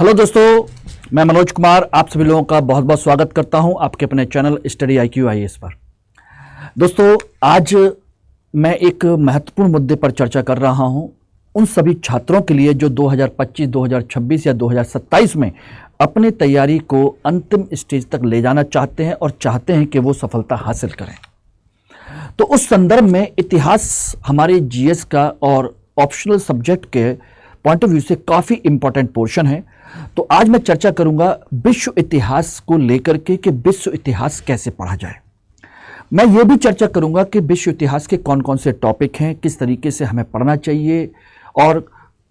Hello दोस्तों, मैं मनोज कुमार आप सभी लोगों का बहुत बहुत स्वागत करता हूं आपके अपने चैनल स्टडी IQ IAS पर। दोस्तों, आज मैं एक महत्वपूर्ण मुद्दे पर चर्चा कर रहा हूं उन सभी छात्रों के लिए जो 2025, 2026 या 2027 में अपनी तैयारी को अंतिम स्टेज तक ले जाना चाहते हैं और चाहते हैं कि वो सफलता हासिल करें। तो उस संदर्भ में इतिहास हमारे GS का और ऑप्शनल सब्जेक्ट के पॉइंट ऑफ व्यू से काफ़ी इंपॉर्टेंट पोर्शन है। तो आज मैं चर्चा करूंगा विश्व इतिहास को लेकर के कि विश्व इतिहास कैसे पढ़ा जाए। मैं ये भी चर्चा करूंगा कि विश्व इतिहास के कौन कौन से टॉपिक हैं, किस तरीके से हमें पढ़ना चाहिए और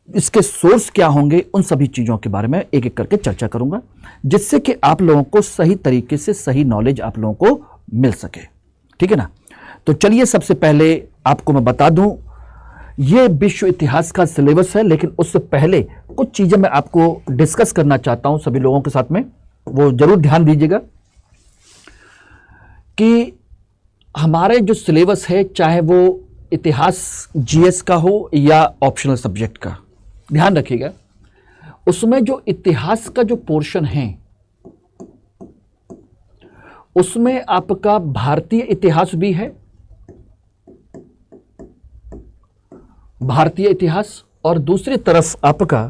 इसके सोर्स क्या होंगे, उन सभी चीज़ों के बारे में एक एक करके चर्चा करूंगा, जिससे कि आप लोगों को सही तरीके से सही नॉलेज आप लोगों को मिल सके। ठीक है ना। तो चलिए, सबसे पहले आपको मैं बता दूं ये विश्व इतिहास का सिलेबस है, लेकिन उससे पहले कुछ चीजें मैं आपको डिस्कस करना चाहता हूं सभी लोगों के साथ में। वो जरूर ध्यान दीजिएगा कि हमारे जो सिलेबस है, चाहे वो इतिहास GS का हो या ऑप्शनल सब्जेक्ट का, ध्यान रखिएगा उसमें जो इतिहास का जो पोर्शन है उसमें आपका भारतीय इतिहास भी है, भारतीय इतिहास, और दूसरी तरफ आपका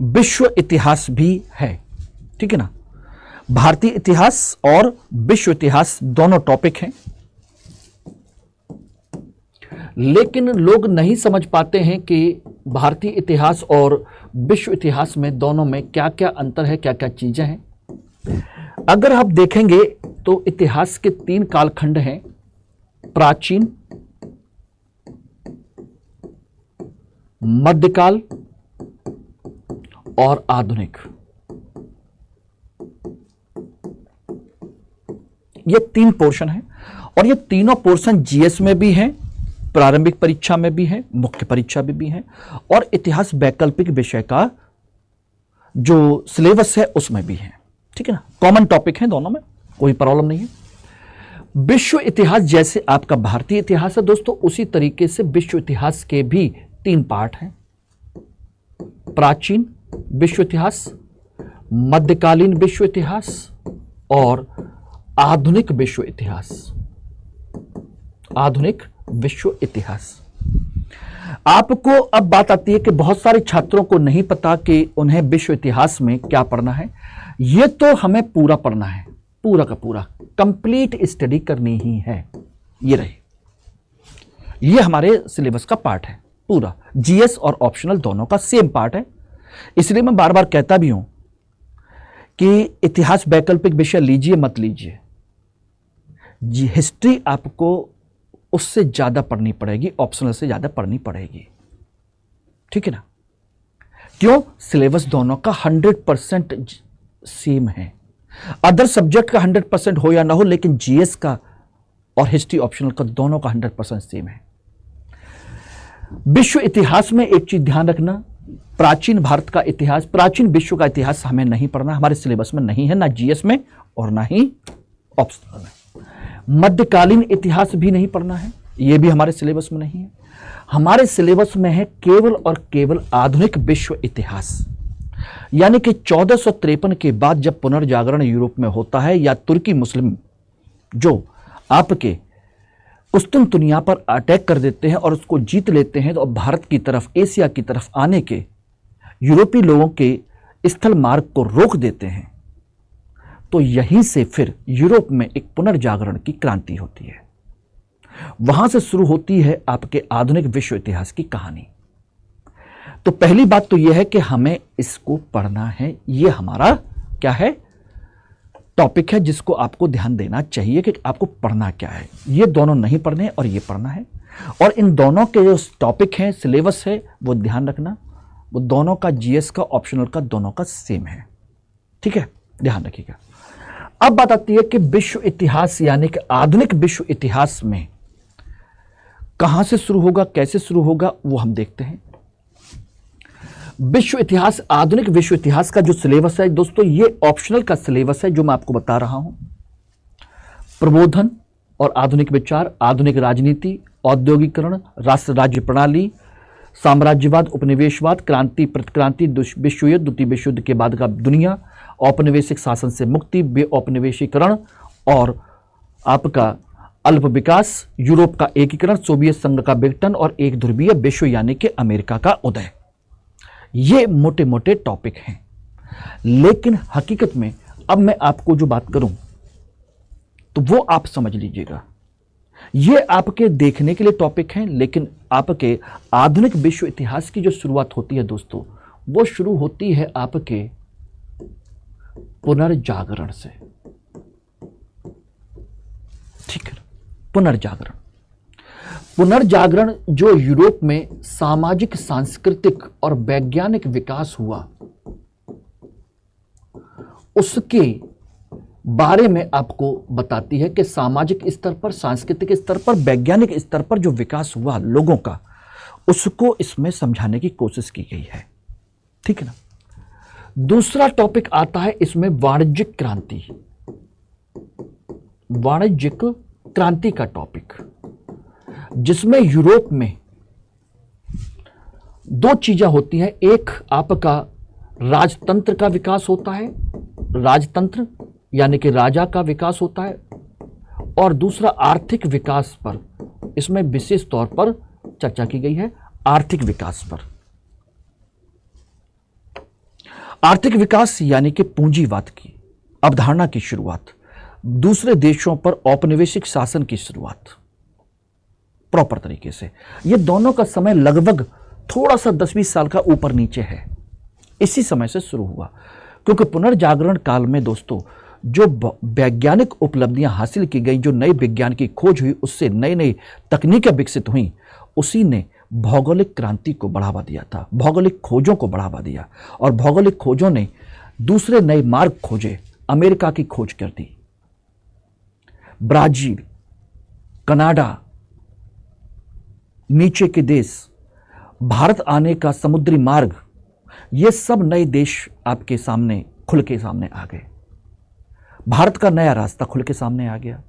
विश्व इतिहास भी है। ठीक है ना। भारतीय इतिहास और विश्व इतिहास दोनों टॉपिक हैं, लेकिन लोग नहीं समझ पाते हैं कि भारतीय इतिहास और विश्व इतिहास में दोनों में क्या क्या अंतर है, क्या क्या चीजें हैं। अगर आप देखेंगे तो इतिहास के 3 कालखंड हैं, प्राचीन, मध्यकाल और आधुनिक। ये 3 पोर्शन हैं और ये तीनों पोर्शन GS में भी हैं, प्रारंभिक परीक्षा में भी हैं, मुख्य परीक्षा में भी हैं, और इतिहास वैकल्पिक विषय का जो सिलेबस है उसमें भी है। ठीक है ना। कॉमन टॉपिक है दोनों में, कोई प्रॉब्लम नहीं है। विश्व इतिहास जैसे आपका भारतीय इतिहास है दोस्तों, उसी तरीके से विश्व इतिहास के भी 3 पार्ट हैं, प्राचीन विश्व इतिहास, मध्यकालीन विश्व इतिहास और आधुनिक विश्व इतिहास। आधुनिक विश्व इतिहास। आपको अब बात आती है कि बहुत सारे छात्रों को नहीं पता कि उन्हें विश्व इतिहास में क्या पढ़ना है। यह तो हमें पूरा पढ़ना है, पूरा का पूरा कंप्लीट स्टडी करनी ही है। ये रहे, ये हमारे सिलेबस का पार्ट है पूरा। GS और ऑप्शनल दोनों का सेम पार्ट है। इसलिए मैं बार बार कहता भी हूं कि इतिहास वैकल्पिक विषय लीजिए मत लीजिए, हिस्ट्री आपको उससे ज्यादा पढ़नी पड़ेगी, ऑप्शनल से ज्यादा पढ़नी पड़ेगी। ठीक है ना। क्यों? सिलेबस दोनों का 100% सेम है। अदर सब्जेक्ट का 100% हो या ना हो, लेकिन GS का और हिस्ट्री ऑप्शनल का दोनों का 100% सेम है। विश्व इतिहास में एक चीज ध्यान रखना, प्राचीन भारत का इतिहास, प्राचीन विश्व का इतिहास हमें नहीं पढ़ना, हमारे सिलेबस में नहीं है, ना GS में और ना ही ऑप्शनल में। मध्यकालीन इतिहास भी नहीं पढ़ना है, यह भी हमारे सिलेबस में नहीं है। हमारे सिलेबस में है केवल और केवल आधुनिक विश्व इतिहास, यानी कि 1453 के बाद जब पुनर्जागरण यूरोप में होता है या तुर्की मुस्लिम जो आपके कुस्तुनतुनिया पर अटैक कर देते हैं और उसको जीत लेते हैं, तो भारत की तरफ, एशिया की तरफ आने के यूरोपीय लोगों के स्थल मार्ग को रोक देते हैं, तो यहीं से फिर यूरोप में एक पुनर्जागरण की क्रांति होती है। वहां से शुरू होती है आपके आधुनिक विश्व इतिहास की कहानी। तो पहली बात तो यह है कि हमें इसको पढ़ना है, यह हमारा क्या है, टॉपिक है जिसको आपको ध्यान देना चाहिए कि आपको पढ़ना क्या है। ये दोनों नहीं पढ़ने और ये पढ़ना है, और इन दोनों के जो टॉपिक हैं, सिलेबस है, वो ध्यान रखना, वो दोनों का GS का ऑप्शनल का दोनों का सेम है। ठीक है, ध्यान रखिएगा। अब बात आती है कि विश्व इतिहास यानी कि आधुनिक विश्व इतिहास में कहां से शुरू होगा, कैसे शुरू होगा, वो हम देखते हैं। विश्व इतिहास, आधुनिक विश्व इतिहास का जो सिलेबस है दोस्तों, ये ऑप्शनल का सिलेबस है जो मैं आपको बता रहा हूं। प्रबोधन और आधुनिक विचार, आधुनिक राजनीति, औद्योगिकरण, राष्ट्र राज्य प्रणाली, साम्राज्यवाद, उपनिवेशवाद, क्रांति, प्रतिक्रांति, विश्व युद्ध, द्वितीय विश्व युद्ध के बाद का दुनिया, औपनिवेशिक शासन से मुक्ति, बेऔपनिवेशीकरण और आपका अल्प विकास, यूरोप का एकीकरण, सोवियत संघ का विघटन और एक ध्रुवीय विश्व यानी कि अमेरिका का उदय। ये मोटे मोटे टॉपिक हैं, लेकिन हकीकत में अब मैं आपको जो बात करूं तो वो आप समझ लीजिएगा। ये आपके देखने के लिए टॉपिक हैं, लेकिन आपके आधुनिक विश्व इतिहास की जो शुरुआत होती है दोस्तों, वो शुरू होती है आपके पुनर्जागरण से। ठीक है, पुनर्जागरण। पुनर्जागरण जो यूरोप में सामाजिक, सांस्कृतिक और वैज्ञानिक विकास हुआ, उसके बारे में आपको बताती है कि सामाजिक स्तर पर, सांस्कृतिक स्तर पर, वैज्ञानिक स्तर पर जो विकास हुआ लोगों का, उसको इसमें समझाने की कोशिश की गई है। ठीक है ना। दूसरा टॉपिक आता है इसमें वाणिज्यिक क्रांति। वाणिज्यिक क्रांति का टॉपिक, जिसमें यूरोप में दो चीजें होती हैं। एक आपका राजतंत्र का विकास होता है, राजतंत्र यानी कि राजा का विकास होता है, और दूसरा आर्थिक विकास पर इसमें विशेष तौर पर चर्चा की गई है, आर्थिक विकास पर। आर्थिक विकास यानी कि पूंजीवाद की अवधारणा की शुरुआत, दूसरे देशों पर औपनिवेशिक शासन की शुरुआत प्रॉपर तरीके से। ये दोनों का समय लगभग थोड़ा सा 10-20 साल का ऊपर नीचे है, इसी समय से शुरू हुआ। क्योंकि पुनर्जागरण काल में दोस्तों जो वैज्ञानिक उपलब्धियां हासिल की गई, जो नए विज्ञान की खोज हुई, उससे नई नई तकनीकें विकसित हुई, उसी ने भौगोलिक क्रांति को बढ़ावा दिया था, भौगोलिक खोजों को बढ़ावा दिया। और भौगोलिक खोजों ने दूसरे नए मार्ग खोजे, अमेरिका की खोज कर दी, ब्राजील, कनाडा, नीचे के देश, भारत आने का समुद्री मार्ग, ये सब नए देश आपके सामने खुल के सामने आ गए। भारत का नया रास्ता खुल के सामने आ गया।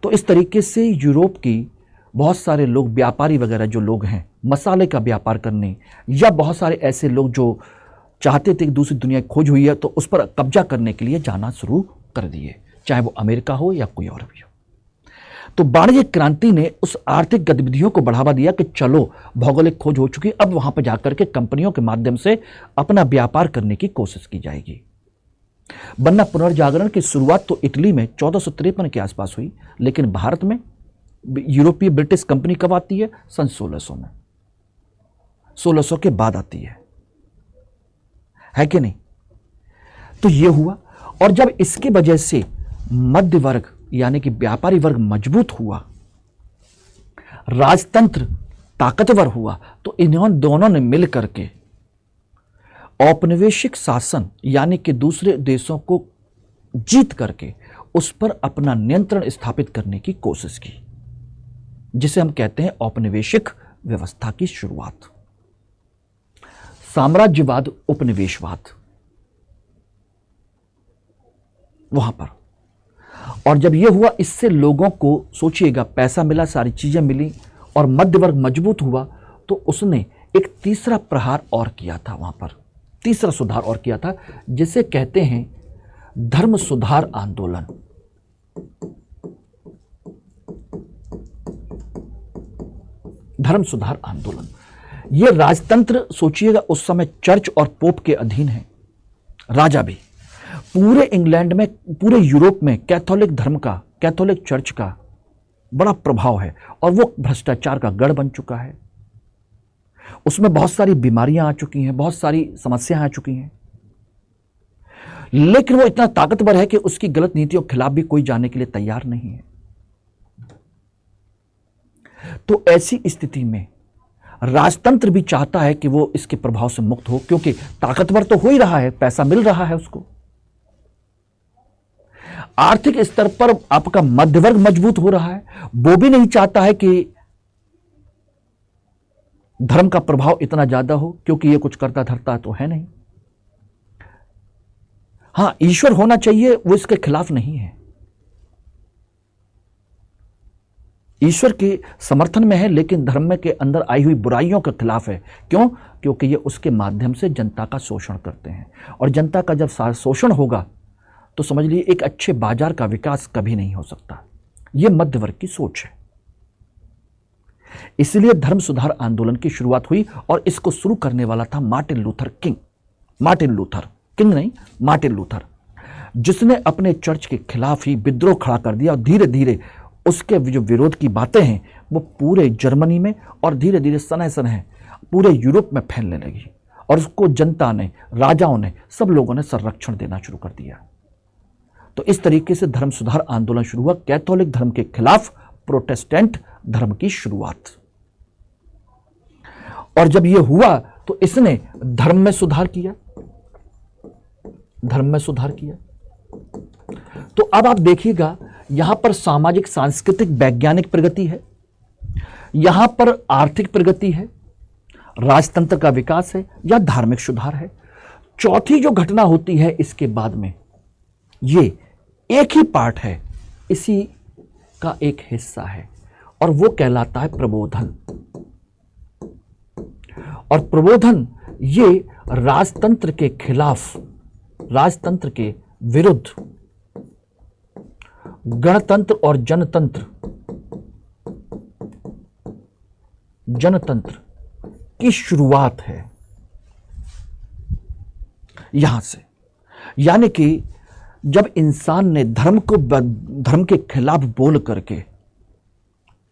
तो इस तरीके से यूरोप की बहुत सारे लोग, व्यापारी वगैरह जो लोग हैं, मसाले का व्यापार करने, या बहुत सारे ऐसे लोग जो चाहते थे कि दूसरी दुनिया की खोज हुई है तो उस पर कब्जा करने के लिए जाना शुरू कर दिए, चाहे वो अमेरिका हो या कोई और भी हो। तो वाणिज्यिक क्रांति ने उस आर्थिक गतिविधियों को बढ़ावा दिया कि चलो भौगोलिक खोज हो चुकी, अब वहां पर जाकर के कंपनियों के माध्यम से अपना व्यापार करने की कोशिश की जाएगी। वरना पुनर्जागरण की शुरुआत तो इटली में 1453 के आसपास हुई, लेकिन भारत में यूरोपीय ब्रिटिश कंपनी कब आती है? सन 1600 में, 1600 के बाद आती है कि नहीं? तो यह हुआ। और जब इसकी वजह से मध्य वर्ग यानी कि व्यापारी वर्ग मजबूत हुआ, राजतंत्र ताकतवर हुआ, तो इन्होंने दोनों ने मिलकर के औपनिवेशिक शासन यानी कि दूसरे देशों को जीत करके उस पर अपना नियंत्रण स्थापित करने की कोशिश की, जिसे हम कहते हैं औपनिवेशिक व्यवस्था की शुरुआत। साम्राज्यवाद, उपनिवेशवाद वहां पर। और जब यह हुआ, इससे लोगों को सोचिएगा पैसा मिला, सारी चीजें मिली और मध्य वर्ग मजबूत हुआ, तो उसने एक तीसरा प्रहार और किया था, वहां पर तीसरा सुधार और किया था, जिसे कहते हैं धर्म सुधार आंदोलन। धर्म सुधार आंदोलन। यह राजतंत्र सोचिएगा उस समय चर्च और पोप के अधीन है, राजा भी। पूरे इंग्लैंड में, पूरे यूरोप में कैथोलिक धर्म का, कैथोलिक चर्च का बड़ा प्रभाव है और वो भ्रष्टाचार का गढ़ बन चुका है। उसमें बहुत सारी बीमारियां आ चुकी हैं, बहुत सारी समस्याएं आ चुकी हैं, लेकिन वो इतना ताकतवर है कि उसकी गलत नीतियों के खिलाफ भी कोई जाने के लिए तैयार नहीं है। तो ऐसी स्थिति में राजतंत्र भी चाहता है कि वो इसके प्रभाव से मुक्त हो, क्योंकि ताकतवर तो हो ही रहा है, पैसा मिल रहा है उसको। आर्थिक स्तर पर आपका मध्यवर्ग मजबूत हो रहा है, वो भी नहीं चाहता है कि धर्म का प्रभाव इतना ज्यादा हो, क्योंकि ये कुछ करता धरता तो है नहीं। हां, ईश्वर होना चाहिए, वो इसके खिलाफ नहीं है। ईश्वर के समर्थन में है, लेकिन धर्म के अंदर आई हुई बुराइयों के खिलाफ है। क्यों? क्योंकि ये उसके माध्यम से जनता का शोषण करते हैं, और जनता का जब शोषण होगा तो समझ लीजिए एक अच्छे बाजार का विकास कभी नहीं हो सकता। यह मध्य वर्ग की सोच है। इसलिए धर्म सुधार आंदोलन की शुरुआत हुई, और इसको शुरू करने वाला था Martin Luther king. Martin Luther king नहीं, मार्टिन लूथर, जिसने अपने चर्च के खिलाफ ही विद्रोह खड़ा कर दिया, और धीरे धीरे उसके जो विरोध की बातें हैं वो पूरे जर्मनी में और धीरे धीरे सनह सनह पूरे यूरोप में फैलने लगी, और उसको जनता ने, राजाओं ने, सब लोगों ने संरक्षण देना शुरू कर दिया। तो इस तरीके से धर्म सुधार आंदोलन शुरू हुआ, कैथोलिक धर्म के खिलाफ प्रोटेस्टेंट धर्म की शुरुआत। और जब यह हुआ तो इसने धर्म में सुधार किया, धर्म में सुधार किया। तो अब आप देखिएगा, यहां पर सामाजिक, सांस्कृतिक, वैज्ञानिक प्रगति है, यहां पर आर्थिक प्रगति है, राजतंत्र का विकास है, या धार्मिक सुधार है। चौथी जो घटना होती है इसके बाद में, ये एक ही पार्ट है, इसी का एक हिस्सा है, और वो कहलाता है प्रबोधन। और प्रबोधन ये राजतंत्र के खिलाफ, राजतंत्र के विरुद्ध गणतंत्र और जनतंत्र, जनतंत्र की शुरुआत है यहां से। यानी कि जब इंसान ने धर्म के खिलाफ बोल करके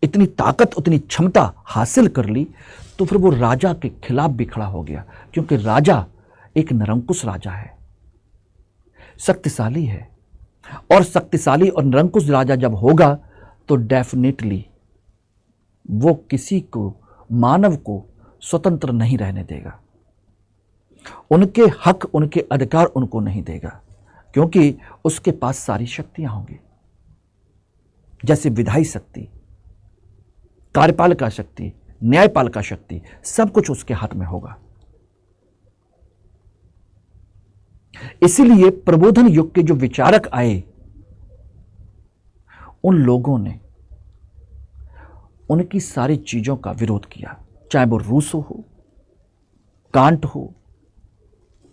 इतनी ताकत, उतनी क्षमता हासिल कर ली, तो फिर वो राजा के खिलाफ भी खड़ा हो गया, क्योंकि राजा एक निरंकुश राजा है, शक्तिशाली है, और शक्तिशाली और निरंकुश राजा जब होगा तो डेफिनेटली वो किसी को, मानव को स्वतंत्र नहीं रहने देगा, उनके हक, उनके अधिकार उनको नहीं देगा, क्योंकि उसके पास सारी शक्तियां होंगी, जैसे विधायी शक्ति, कार्यपालिका शक्ति, न्यायपालिका शक्ति, सब कुछ उसके हाथ में होगा। इसीलिए प्रबोधन युग के जो विचारक आए, उन लोगों ने उनकी सारी चीजों का विरोध किया, चाहे वो रूसो हो, कांट हो,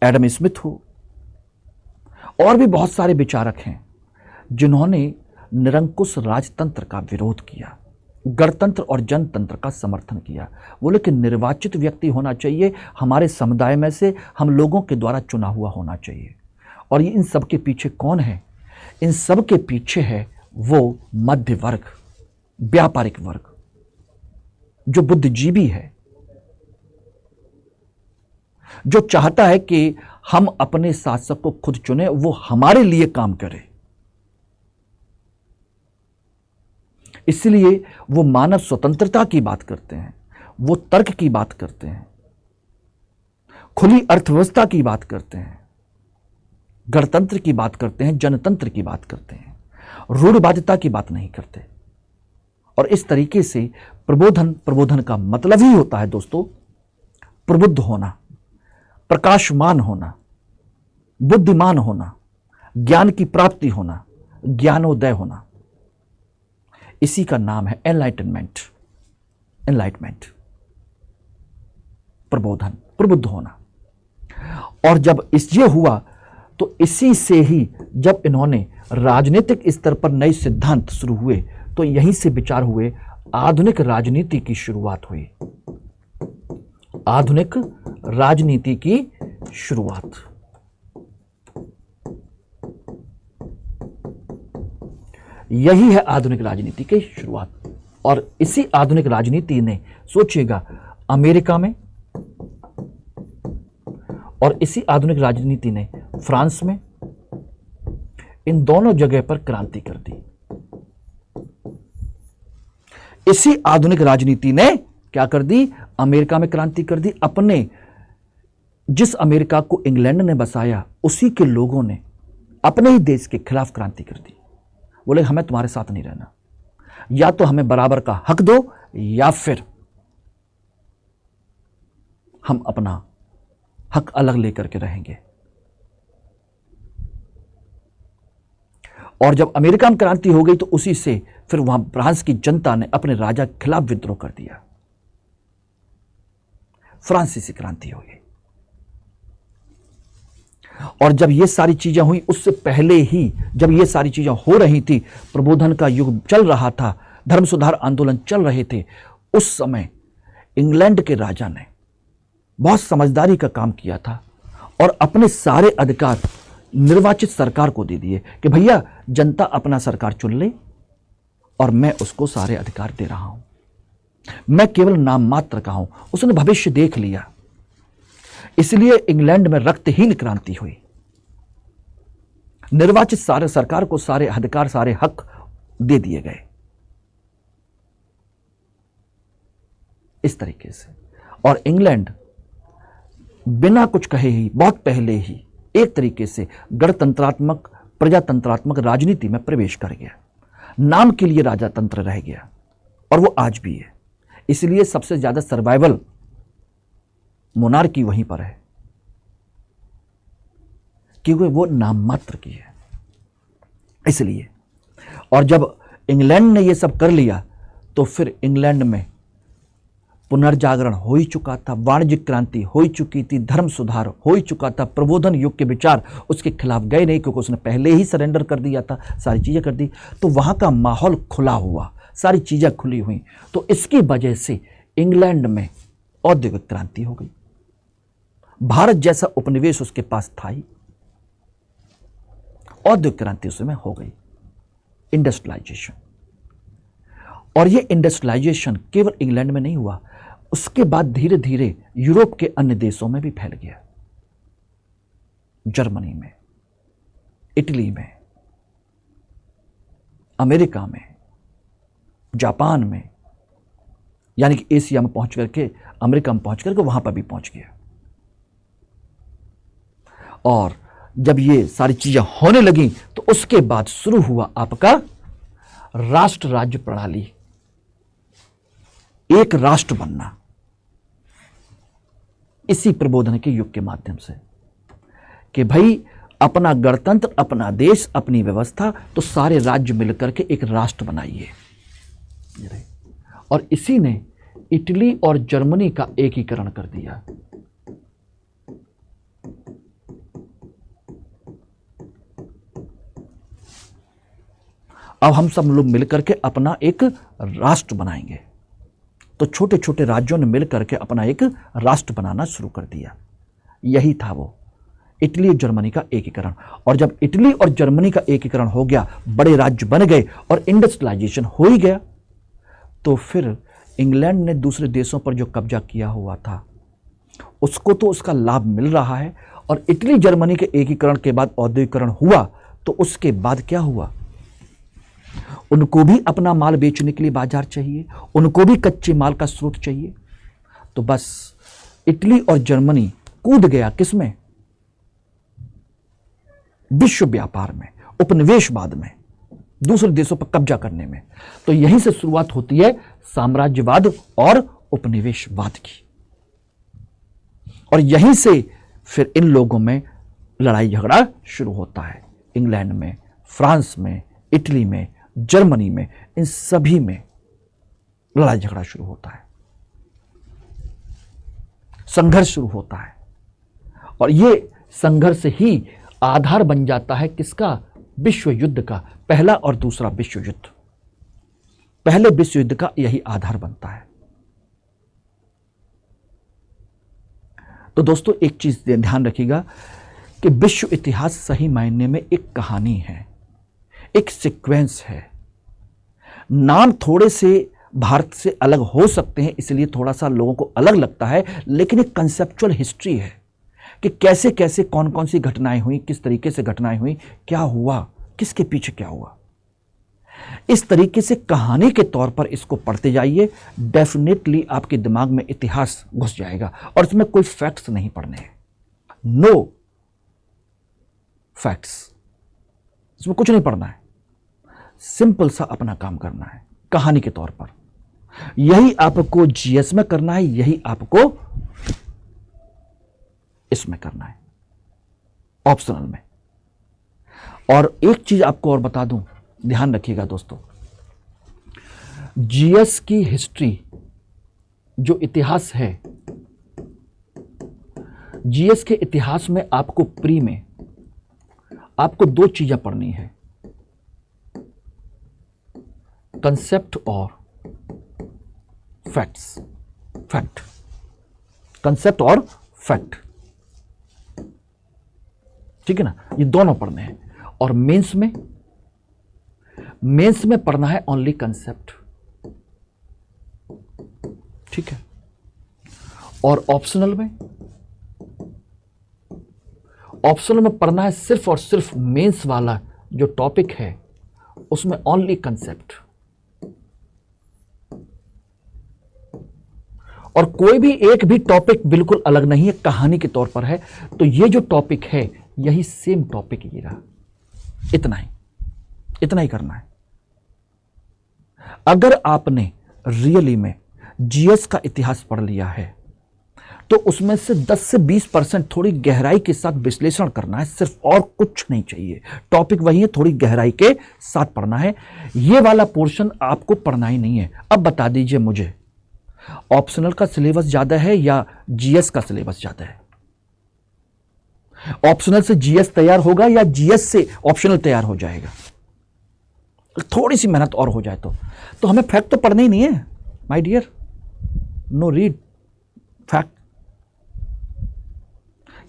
एडम स्मिथ हो, और भी बहुत सारे विचारक हैं जिन्होंने निरंकुश राजतंत्र का विरोध किया, गणतंत्र और जनतंत्र का समर्थन किया। बोले कि निर्वाचित व्यक्ति होना चाहिए, हमारे समुदाय में से हम लोगों के द्वारा चुना हुआ होना चाहिए। और ये इन सब के पीछे कौन है? इन सब के पीछे है वो मध्य वर्ग, व्यापारिक वर्ग, जो बुद्धिजीवी है, जो चाहता है कि हम अपने शासक को खुद चुने, वो हमारे लिए काम करे। इसलिए वो मानव स्वतंत्रता की बात करते हैं, वो तर्क की बात करते हैं, खुली अर्थव्यवस्था की बात करते हैं, गणतंत्र की बात करते हैं, जनतंत्र की बात करते हैं, रूढ़िवादिता की बात नहीं करते। और इस तरीके से प्रबोधन का मतलब ही होता है दोस्तों, प्रबुद्ध होना, प्रकाशमान होना, बुद्धिमान होना, ज्ञान की प्राप्ति होना, ज्ञानोदय होना। इसी का नाम है एनलाइटनमेंट, एनलाइटमेंट, प्रबोधन, प्रबुद्ध होना। और जब ये हुआ तो इसी से ही जब इन्होंने राजनीतिक स्तर पर नए सिद्धांत शुरू हुए, तो यहीं से विचार हुए, आधुनिक राजनीति की शुरुआत हुई, आधुनिक राजनीति की शुरुआत। यही है आधुनिक राजनीति की शुरुआत। और इसी आधुनिक राजनीति ने, सोचिएगा, अमेरिका में, और इसी आधुनिक राजनीति ने फ्रांस में, इन दोनों जगह पर क्रांति कर दी। इसी आधुनिक राजनीति ने क्या कर दी? अमेरिका में क्रांति कर दी। अपने, जिस अमेरिका को इंग्लैंड ने बसाया, उसी के लोगों ने अपने ही देश के खिलाफ क्रांति कर दी। बोले हमें तुम्हारे साथ नहीं रहना, या तो हमें बराबर का हक दो, या फिर हम अपना हक अलग लेकर के रहेंगे। और जब अमेरिका में क्रांति हो गई तो उसी से फिर वहां फ्रांस की जनता ने अपने राजा के खिलाफ विद्रोह कर दिया, फ्रांसीसी क्रांति हो गई। और जब ये सारी चीजें हुई, उससे पहले ही जब ये सारी चीजें हो रही थी, प्रबोधन का युग चल रहा था, धर्म सुधार आंदोलन चल रहे थे, उस समय इंग्लैंड के राजा ने बहुत समझदारी का काम किया था और अपने सारे अधिकार निर्वाचित सरकार को दे दिए कि भैया जनता अपना सरकार चुन ले और मैं उसको सारे अधिकार दे रहा हूं, मैं केवल नाम मात्र का हूं। उसने भविष्य देख लिया, इसलिए इंग्लैंड में रक्तहीन क्रांति हुई। निर्वाचित सारे सरकार को सारे अधिकार, सारे हक दे दिए गए। इस तरीके से, और इंग्लैंड बिना कुछ कहे ही बहुत पहले ही एक तरीके से गणतंत्रात्मक, प्रजातंत्रात्मक राजनीति में प्रवेश कर गया। नाम के लिए राजातंत्र रह गया और वो आज भी है। इसलिए सबसे ज्यादा सर्वाइवल मोनार्की वहीं पर है, क्योंकि वो नाम मात्र की है। इसलिए, और जब इंग्लैंड ने ये सब कर लिया तो फिर इंग्लैंड में पुनर्जागरण हो ही चुका था, वाणिज्यिक क्रांति हो ही चुकी थी, धर्म सुधार हो ही चुका था। प्रबोधन युग के विचार उसके खिलाफ गए नहीं, क्योंकि उसने पहले ही सरेंडर कर दिया था, सारी चीजें कर दी। तो वहां का माहौल खुला हुआ, सारी चीजें खुली हुई, तो इसकी वजह से इंग्लैंड में औद्योगिक क्रांति हो गई। भारत जैसा उपनिवेश उसके पास था ही, औद्योगिक क्रांति उसमें हो गई, इंडस्ट्रियलाइजेशन। और ये इंडस्ट्रियलाइजेशन केवल इंग्लैंड में नहीं हुआ, उसके बाद धीरे धीरे यूरोप के अन्य देशों में भी फैल गया। जर्मनी में, इटली में, अमेरिका में, जापान में, यानी कि एशिया में पहुंच करके, अमेरिका में पहुंच करके वहां पर भी पहुंच गया। और जब ये सारी चीजें होने लगी तो उसके बाद शुरू हुआ आपका राष्ट्र राज्य प्रणाली, एक राष्ट्र बनना, इसी प्रबोधन के युग के माध्यम से कि भाई अपना गणतंत्र, अपना देश, अपनी व्यवस्था, तो सारे राज्य मिलकर के एक राष्ट्र बनाइए। और इसी ने इटली और जर्मनी का एकीकरण कर दिया। अब हम सब लोग मिलकर के अपना एक राष्ट्र बनाएंगे। तो छोटे छोटे राज्यों ने मिलकर के अपना एक राष्ट्र बनाना शुरू कर दिया। यही था वो इटली और जर्मनी का एकीकरण। और जब इटली और जर्मनी का एकीकरण हो गया, बड़े राज्य बन गए और इंडस्ट्रियलाइजेशन हो ही गया, तो फिर इंग्लैंड ने दूसरे देशों पर जो कब्जा किया हुआ था उसको तो उसका लाभ मिल रहा है। और इटली जर्मनी के एकीकरण के बाद औद्योगिकरण हुआ, तो उसके बाद क्या हुआ, उनको भी अपना माल बेचने के लिए बाजार चाहिए, उनको भी कच्चे माल का स्रोत चाहिए। तो बस इटली और जर्मनी कूद गया किसमें, विश्व व्यापार में, उपनिवेशवाद में, दूसरे देशों पर कब्जा करने में। तो यहीं से शुरुआत होती है साम्राज्यवाद और उपनिवेशवाद की। और यहीं से फिर इन लोगों में लड़ाई झगड़ा शुरू होता है। इंग्लैंड में, फ्रांस में, इटली में, जर्मनी में, इन सभी में लड़ाई झगड़ा शुरू होता है, संघर्ष शुरू होता है। और ये संघर्ष ही आधार बन जाता है किसका, विश्व युद्ध का, पहला और दूसरा विश्व युद्ध। पहले विश्व युद्ध का यही आधार बनता है। तो दोस्तों एक चीज ध्यान रखिएगा कि विश्व इतिहास सही मायने में एक कहानी है, एक सीक्वेंस है। नाम थोड़े से भारत से अलग हो सकते हैं, इसलिए थोड़ा सा लोगों को अलग लगता है, लेकिन एक कंसेप्चुअल हिस्ट्री है कि कैसे कैसे कौन कौन सी घटनाएं हुई, किस तरीके से घटनाएं हुई, क्या हुआ, किसके पीछे क्या हुआ। इस तरीके से कहानी के तौर पर इसको पढ़ते जाइए, डेफिनेटली आपके दिमाग में इतिहास घुस जाएगा। और इसमें कोई फैक्ट्स नहीं पढ़ने हैं, नो फैक्ट्स, इसमें कुछ नहीं पढ़ना है, सिंपल सा अपना काम करना है कहानी के तौर पर। यही आपको जीएस में करना है, यही आपको इसमें करना है, ऑप्शनल में। और एक चीज आपको और बता दूं, ध्यान रखिएगा दोस्तों, जीएस की हिस्ट्री जो इतिहास है, जीएस के इतिहास में आपको प्री में आपको दो चीजें पढ़नी है, कंसेप्ट और फैक्ट्स। फैक्ट, कंसेप्ट और फैक्ट, ठीक है ना, ये दोनों पढ़ने हैं। और मेंस में पढ़ना है ओनली कंसेप्ट, ठीक है। और ऑप्शनल में पढ़ना है सिर्फ और सिर्फ मेंस वाला जो टॉपिक है उसमें ओनली कंसेप्ट, और कोई भी एक भी टॉपिक बिल्कुल अलग नहीं है, कहानी के तौर पर है। तो ये जो टॉपिक है यही सेम टॉपिक ये रहा, इतना ही करना है। अगर आपने रियली में जीएस का इतिहास पढ़ लिया है तो उसमें से 10 से 20% थोड़ी गहराई के साथ विश्लेषण करना है, सिर्फ, और कुछ नहीं चाहिए। टॉपिक वही है, थोड़ी गहराई के साथ पढ़ना है। ये वाला पोर्शन आपको पढ़ना ही नहीं है। अब बता दीजिए मुझे, ऑप्शनल का सिलेबस ज्यादा है या जीएस का सिलेबस ज्यादा है? ऑप्शनल से जीएस तैयार होगा या जीएस से ऑप्शनल तैयार हो जाएगा? थोड़ी सी मेहनत और हो जाए तो हमें फैक्ट तो पढ़ना ही नहीं है my dear, no read fact,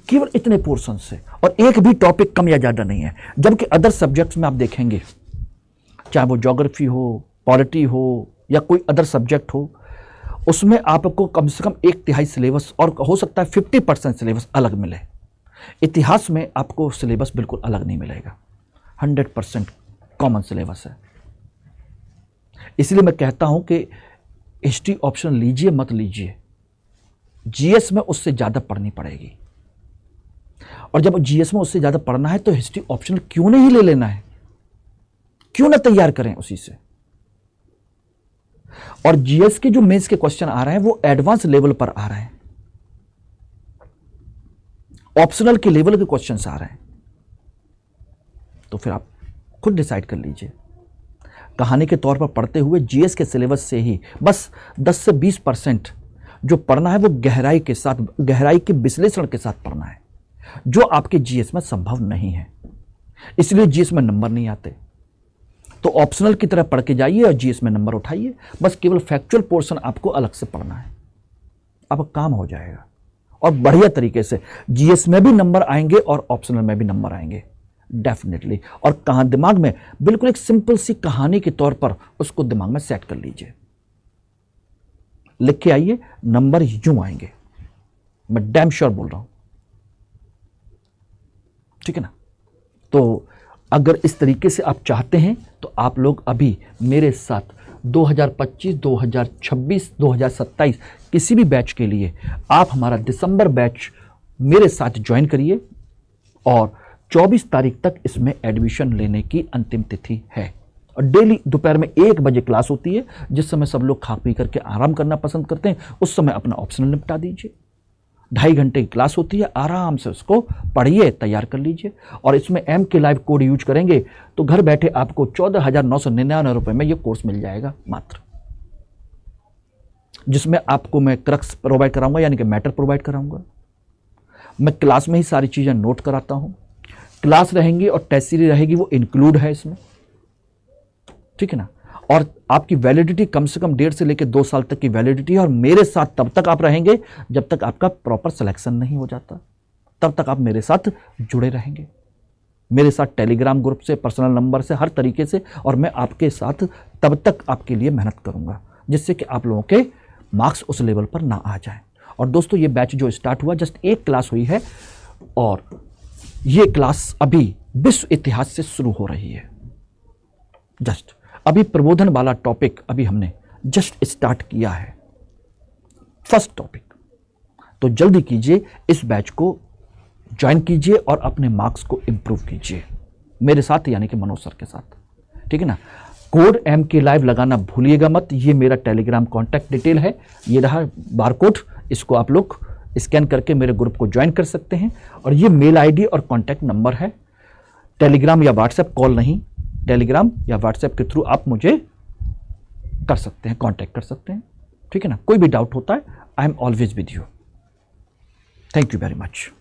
केवल इतने पोर्शन से, और एक भी टॉपिक कम या ज्यादा नहीं है। जबकि अदर सब्जेक्ट्स में आप देखेंगे, चाहे वो ज्योग्राफी हो, पॉलिटी हो, या कोई अदर सब्जेक्ट हो, उसमें आपको कम से कम 1/3 सिलेबस और हो सकता है 50% सिलेबस अलग मिले। इतिहास में आपको सिलेबस बिल्कुल अलग नहीं मिलेगा, 100% कॉमन सिलेबस है। इसलिए मैं कहता हूं कि हिस्ट्री ऑप्शन लीजिए मत लीजिए, जीएस में उससे ज्यादा पढ़नी पड़ेगी। और जब जीएस में उससे ज्यादा पढ़ना है तो हिस्ट्री ऑप्शनल क्यों नहीं ले लेना है, क्यों ना तैयार करें उसी से। और जीएस के जो मेंस के क्वेश्चन आ रहे हैं वो एडवांस लेवल पर आ रहे हैं, ऑप्शनल के लेवल के क्वेश्चंस आ रहे हैं। तो फिर आप खुद डिसाइड कर लीजिए। कहानी के तौर पर पढ़ते हुए जीएस के सिलेबस से ही बस 10 से 20% जो पढ़ना है वो गहराई के साथ, गहराई के विश्लेषण के साथ पढ़ना है, जो आपके जीएस में संभव नहीं है। इसलिए जीएस में नंबर नहीं आते। तो ऑप्शनल की तरह पढ़ के जाइए और जीएस में नंबर उठाइए। बस केवल फैक्चुअल पोर्शन आपको अलग से पढ़ना है, अब काम हो जाएगा। और बढ़िया तरीके से जीएस में भी नंबर आएंगे और ऑप्शनल में भी नंबर आएंगे डेफिनेटली। और कहां दिमाग में बिल्कुल एक सिंपल सी कहानी के तौर पर उसको दिमाग में सेट कर लीजिए, लिख के आइए, नंबर यूं आएंगे, मैं डैम श्योर बोल रहा हूं, ठीक है ना। तो अगर इस तरीके से आप चाहते हैं तो आप लोग अभी मेरे साथ 2025, 2026, 2027 किसी भी बैच के लिए आप हमारा दिसंबर बैच मेरे साथ ज्वाइन करिए। और 24 तारीख तक इसमें एडमिशन लेने की अंतिम तिथि है। और डेली दोपहर में 1 बजे क्लास होती है, जिस समय सब लोग खा पी करके आराम करना पसंद करते हैं, उस समय अपना ऑप्शनल निपटा दीजिए। 2.5 घंटे की क्लास होती है, आराम से उसको पढ़िए, तैयार कर लीजिए। और इसमें एम के लाइव कोड यूज करेंगे तो घर बैठे आपको 14,999 रुपए में यह कोर्स मिल जाएगा मात्र, जिसमें आपको मैं क्रक्स प्रोवाइड कराऊंगा, यानी कि मैटर प्रोवाइड कराऊंगा। मैं क्लास में ही सारी चीजें नोट कराता हूं। क्लास रहेंगी और टेस्ट सीरीज रहेगी, वो इंक्लूड है इसमें, ठीक है ना। और आपकी वैलिडिटी कम से कम 1.5 से लेकर 2 साल तक की वैलिडिटी है। और मेरे साथ तब तक आप रहेंगे जब तक आपका प्रॉपर सिलेक्शन नहीं हो जाता, तब तक आप मेरे साथ जुड़े रहेंगे, मेरे साथ टेलीग्राम ग्रुप से, पर्सनल नंबर से, हर तरीके से। और मैं आपके साथ तब तक आपके लिए मेहनत करूंगा जिससे कि आप लोगों के मार्क्स उस लेवल पर ना आ जाएं। और दोस्तों, ये बैच जो स्टार्ट हुआ, जस्ट 1 क्लास हुई है और ये क्लास अभी विश्व इतिहास से शुरू हो रही है। जस्ट अभी प्रबोधन वाला टॉपिक अभी हमने जस्ट स्टार्ट किया है, फर्स्ट टॉपिक। तो जल्दी कीजिए, इस बैच को ज्वाइन कीजिए और अपने मार्क्स को इंप्रूव कीजिए मेरे साथ, यानी कि मनोज सर के साथ, ठीक है ना। कोड MK लाइव लगाना भूलिएगा मत। ये मेरा टेलीग्राम कॉन्टैक्ट डिटेल है, ये रहा बारकोड, इसको आप लोग स्कैन करके मेरे ग्रुप को ज्वाइन कर सकते हैं। और ये मेल आईडी और कॉन्टैक्ट नंबर है। टेलीग्राम या व्हाट्सएप, कॉल नहीं, टेलीग्राम या व्हाट्सएप के थ्रू आप मुझे कर सकते हैं, कांटेक्ट कर सकते हैं, ठीक है ना। कोई भी डाउट होता है, I am always with you. Thank you very much.